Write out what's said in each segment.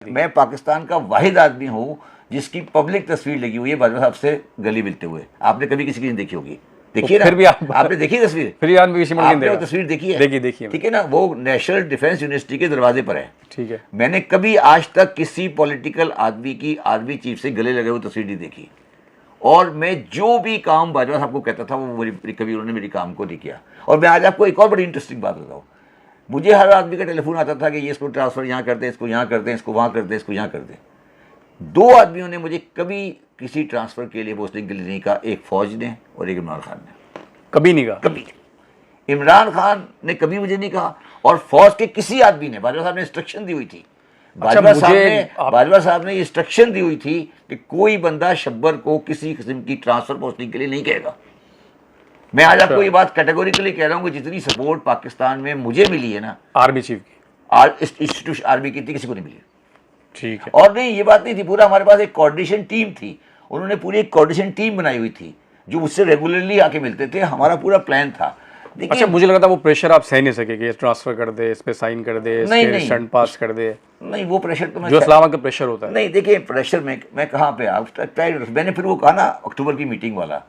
मैं पाकिस्तान का वाहिद आदमी हूँ जिसकी पब्लिक तस्वीर लगी हुई है बाजवा साहब से गली मिलते हुए। आपने कभी किसी की नहीं देखी होगी, देखिए ना, फिर भी आपने देखी तस्वीर? फिर आपने वो तस्वीर देखी है? देखिए ठीक है ना, वो नेशनल डिफेंस यूनिवर्सिटी के दरवाजे पर है। ठीक है। मैंने कभी आज तक किसी पॉलिटिकल आदमी की आर्मी चीफ से गले लगे हुए तस्वीर नहीं देखी। और मैं जो भी काम बाजवा साहब को कहता था वो कभी उन्होंने मेरी काम को नहीं किया। और मैं आज आपको एक और बड़ी इंटरेस्टिंग बात बताऊँ, मुझे हर आदमी का टेलीफोन आता था कि ये इसको ट्रांसफ़र यहाँ कर दें, इसको यहाँ कर दें, इसको वहाँ कर दें, इसको यहाँ कर दें। दो आदमियों ने मुझे कभी किसी ट्रांसफ़र के लिए पोस्टिंग के लिए नहीं कहा, एक फ़ौज ने और एक इमरान खान ने। कभी नहीं कहा? कभी। इमरान खान ने कभी मुझे नहीं कहा और फौज के किसी आदमी ने, बाजवा साहब ने इंस्ट्रक्शन दी हुई थी, बाजवा साहब ने इंस्ट्रक्शन दी हुई थी कि कोई बंदा शब्बर को किसी किस्म की ट्रांसफ़र पोस्टिंग के लिए नहीं कहेगा। मैं आज आपको ये बात कैटेगोरिकली कह रहा हूँ कि जितनी सपोर्ट पाकिस्तान में मुझे मिली है ना आर्मी चीफ की, इंस्टीट्यूशन आर्मी की थी, किसी को नहीं मिली। ठीक है। और नहीं, ये बात नहीं थी, पूरा हमारे पास एक कोऑर्डिनेशन टीम थी, उन्होंने पूरी एक कोऑर्डिनेशन टीम बनाई हुई थी जो मुझसे रेगुलरली आके मिलते थे, हमारा पूरा प्लान था। अच्छा, मुझे लगा था वो प्रेशर आप सह नहीं सके कि ट्रांसफर कर दे, इस पे साइन कर दे, नहीं स्टंट पास कर दे। नहीं, वो प्रेशर तो जो इस्लामाबाद का प्रेशर होता है। नहीं, देखिए प्रेशर में मैं कहाँ पे मैंने फिर वो कहा ना अक्टूबर की मीटिंग वाला,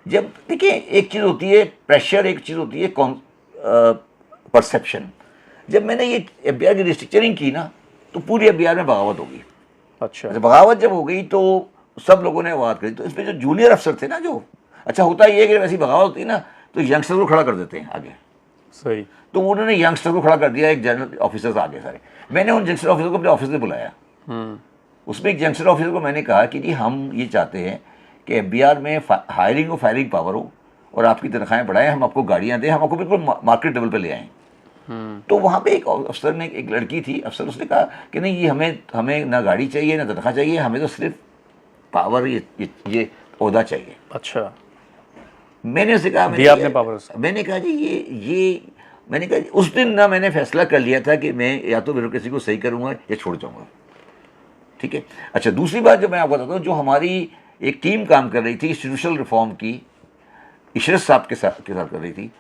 जब देखिए एक चीज़ होती है प्रेशर, एक चीज़ होती है परसेप्शन। जब मैंने ये एफबीआर की रिस्ट्रक्चरिंग की ना तो पूरी एफबीआर में बगावत हो गई। अच्छा, बगावत जब हो गई तो सब लोगों ने बात करी, तो इसमें जो जूनियर अफसर थे ना, जो अच्छा होता ही है कि वैसी बगावत होती है ना तो यंगस्टर को खड़ा कर देते हैं आगे। सही। तो उन्होंने यंगस्टर को खड़ा कर दिया, एक जनरल ऑफिसर्स आगे सारे। मैंने उन यंगस्टर ऑफिसर को अपने ऑफिस में बुलाया। उसमें एक यंगस्टर ऑफिसर को मैंने कहा कि जी हम ये चाहते हैं कि एफबीआर में हायरिंग और फायरिंग पावर हो और आपकी तनख्वाहें बढ़ाएं, हम आपको गाड़ियाँ दें, हम आपको बिल्कुल मार्केट लेवल पर ले आएँ। तो वहाँ पे एक अफसर ने, एक लड़की थी अफसर, उसने कहा कि नहीं, ये हमें ना गाड़ी चाहिए ना तनख्वाह चाहिए, हमें तो सिर्फ पावर, ये ओहदा चाहिए। अच्छा, मैंने उसे कहा, मैंने कहा जी मैंने कहा उस दिन ना मैंने फैसला कर लिया था कि मैं या तो ब्यूरोक्रेसी को सही करूँगा या छोड़ जाऊँगा। ठीक है। अच्छा, दूसरी बात जो मैं आपको बताता हूँ, जो हमारी एक टीम काम कर रही थी इंस्टीट्यूशनल रिफॉर्म की, इशरत साहब के साथ कर रही थी,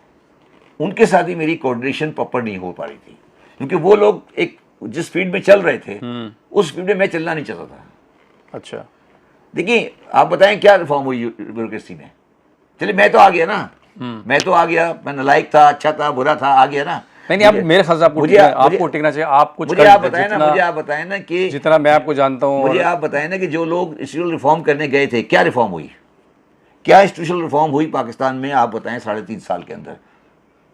उनके साथ ही मेरी कोऑर्डिनेशन प्रॉपर नहीं हो पा रही थी, क्योंकि वो लोग एक जिस स्पीड में चल रहे थे उस स्पीड में मैं चलना नहीं चाहता था। अच्छा, देखिए आप बताएं क्या रिफॉर्म हुई ब्यूरोक्रेसी में? चलिए मैं तो आ गया ना, मैं तो आ गया, मैं नालायक था, अच्छा था, बुरा था, आ गया ना। नहीं, आप मेरे ख्याल से आपको टिकना चाहिए। आप कुछ मुझे आप बताएं ना कि जितना मैं आपको जानता हूँ, मुझे आप बताएं ना कि जो लोग इंस्टीट्यूशनल रिफॉर्म करने गए थे, क्या रिफॉर्म हुई? क्या इंस्टीट्यूशनल रिफॉर्म हुई पाकिस्तान में? आप बताएं 3.5 साल के अंदर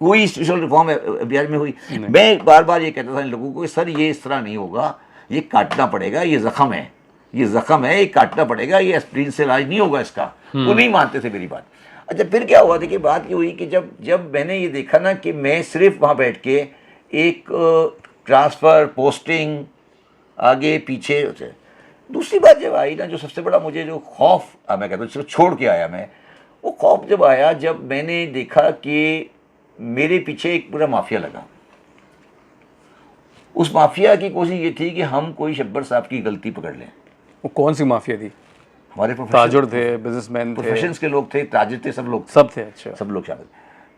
कोई इंस्टीट्यूशनल रिफॉर्म बिहार में हुई? मैं बार बार ये कहता था इन लोगों को, सर ये इस तरह नहीं होगा, ये काटना पड़ेगा, ये जख्म है, ये काटना पड़ेगा, ये एस्प्रिन से इलाज नहीं होगा इसका। वो नहीं मानते थे मेरी बात। अच्छा, फिर क्या हुआ? देखिए बात ये हुई कि जब मैंने ये देखा ना कि मैं सिर्फ वहाँ बैठ के एक ट्रांसफ़र, पोस्टिंग, आगे पीछे। दूसरी बात जब आई ना, जो सबसे बड़ा मुझे जो खौफ, मैं कहता हूँ छोड़ के आया मैं, वो खौफ जब आया जब मैंने देखा कि मेरे पीछे एक पूरा माफिया लगा। उस माफिया की कोशिश ये थी कि हम कोई शब्बर साहब की गलती पकड़ लें। वो कौन सी माफिया थी? हमारे ताजुर थे, बिजनेसमैन थे, प्रोफेशंस के लोग थे, ताजिर थे, सब थे। अच्छा, सब लोग शामिल।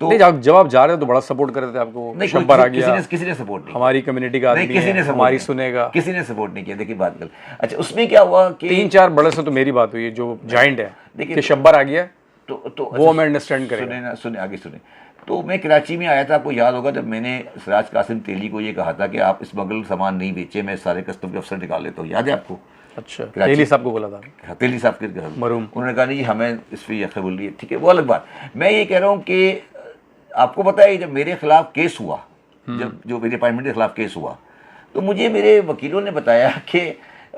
तो जब आप जा रहे हो तो बड़ा सपोर्ट कर रहे थे आपको? नहीं, शब्बर आ गया, किसी ने सपोर्ट नहीं, हमारी कम्युनिटी का आदमी है, हमारी सुनेगा, किसी ने सपोर्ट नहीं किया। देखिए बात कर, अच्छा उसमें क्या हुआ कि 3-4 बड़े से तो मेरी बात हुई है जो जॉइंट है कि शब्बर आ गया तो वो मैं अंडरस्टैंड करें। सुने आगे सुने। तो मैं कराची में आया था, आपको याद होगा, जब मैंने सिराज कासिम तेली को ये कहा था कि आप स्मगल सामान नहीं बेचे, मैं सारे कस्टम के अफसर निकाल लेता हूँ, याद है आपको? अच्छा, तेली साहब को बोला था? तेली साहब के मरूम, उन्होंने कहा नहीं हमें इस पर यकीन बोल रही है। ठीक है, वो अलग बात। मैं ये कह रहा हूँ कि आपको पता है जब मेरे खिलाफ केस हुआ, जब जो मेरे अपार्टमेंट के खिलाफ केस हुआ, तो मुझे मेरे वकीलों ने बताया कि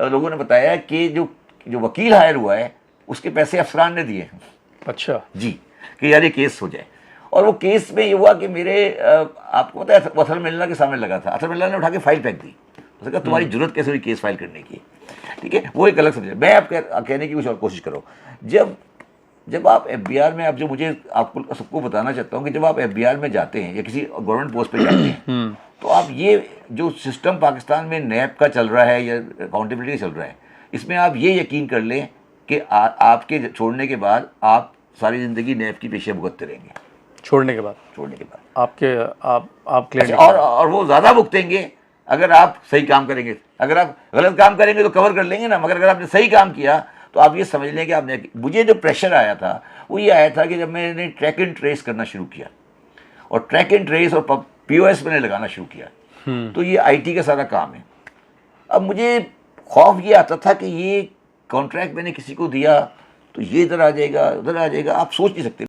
लोगों ने बताया कि जो वकील हायर हुआ है उसके पैसे अफसरान ने दिए। अच्छा जी, कि यार ये केस हो जाए। और वो केस में ये हुआ कि मेरे आपको पता है अथर मिल्ला के सामने लगा था, अथर मिल्ला ने उठा के फाइल फेंक दी। उसने कहा तुम्हारी जरूरत कैसे हुई केस फाइल करने की? ठीक है, वो एक अलग सब्जेक्ट। मैं आप कहने की कुछ और कोशिश करो। जब आप एफबीआर में, आप जो मुझे आपको सबको बताना चाहता हूँ कि जब आप एफबीआर में जाते हैं या किसी गवर्नमेंट पोस्ट पे जाते हैं तो आप ये जो सिस्टम पाकिस्तान में नैब का चल रहा है या अकाउंटेबिलिटी का चल रहा है, इसमें आप ये यकीन कर लें कि आपके छोड़ने के बाद आप सारी ज़िंदगी नैब की पेशे भुगतते रहेंगे। छोड़ने के बाद आपके आप क्लियर और वो ज़्यादा भुगतेंगे अगर आप सही काम करेंगे। अगर आप गलत काम करेंगे तो कवर कर लेंगे ना, मगर अगर आपने सही काम किया तो आप ये समझ लें कि आपने। मुझे जो प्रेशर आया था वो ये आया था कि जब मैंने ट्रैक एंड ट्रेस करना शुरू किया और ट्रैक एंड ट्रेस और POS मैंने लगाना शुरू किया, तो ये IT का सारा काम है। अब मुझे खौफ ये आता था कि ये कॉन्ट्रैक्ट मैंने किसी को दिया तो ये इधर आ जाएगा, उधर आ जाएगा, आप सोच नहीं सकते।